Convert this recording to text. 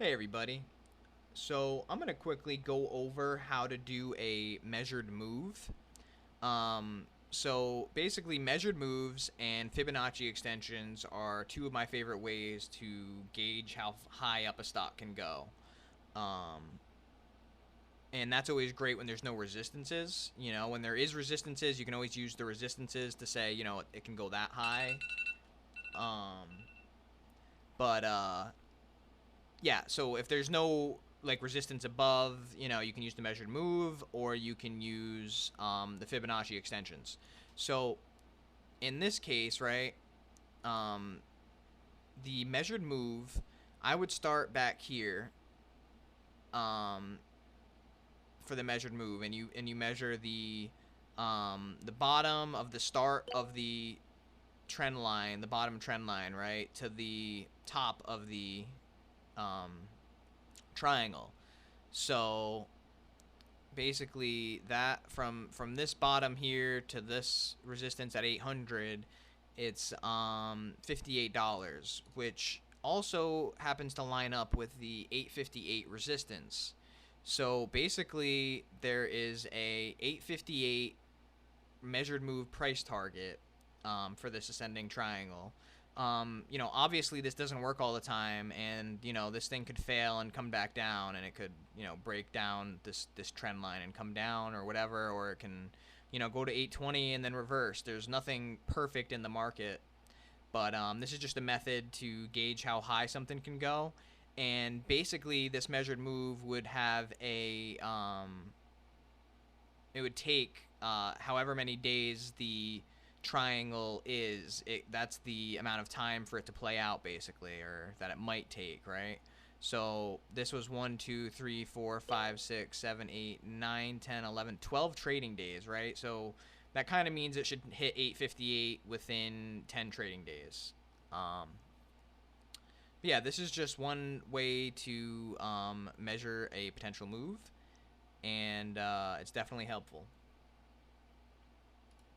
Hey everybody. So I'm gonna quickly go over how to do a measured move. So basically, measured moves and Fibonacci extensions are two of my favorite ways to gauge how high up a stock can go. Um, and that's always great when there's no resistances. When there is resistances, you can always use the resistances to say, it can go that high. Um, but yeah, so if there's no like resistance above, you can use the measured move, or you can use the Fibonacci extensions. So in this case, right, um, the measured move, I would start back here um, for the measured move, and you measure the bottom of the start of the trend line, the bottom trend line, right, to the top of the um, triangle. So basically that from this bottom here to this resistance at 800, it's $58, which also happens to line up with the 858 resistance. So basically there is a 858 measured move price target for this ascending triangle. Obviously this doesn't work all the time, and this thing could fail and come back down, and it could, break down this trend line and come down or whatever, or it can, go to 820 and then reverse. There's nothing perfect in the market, but this is just a method to gauge how high something can go. And basically, this measured move would have it would take however many days the triangle is. That's the amount of time for it to play out, basically, or that it might take, right? So this was 1, 2, 3, 4, 5, 6, 7, 8, 9, 10, 11, 12 trading days, right? So that kind of means it should hit 858 within 10 trading days. Um, yeah, this is just one way to measure a potential move, and it's definitely helpful.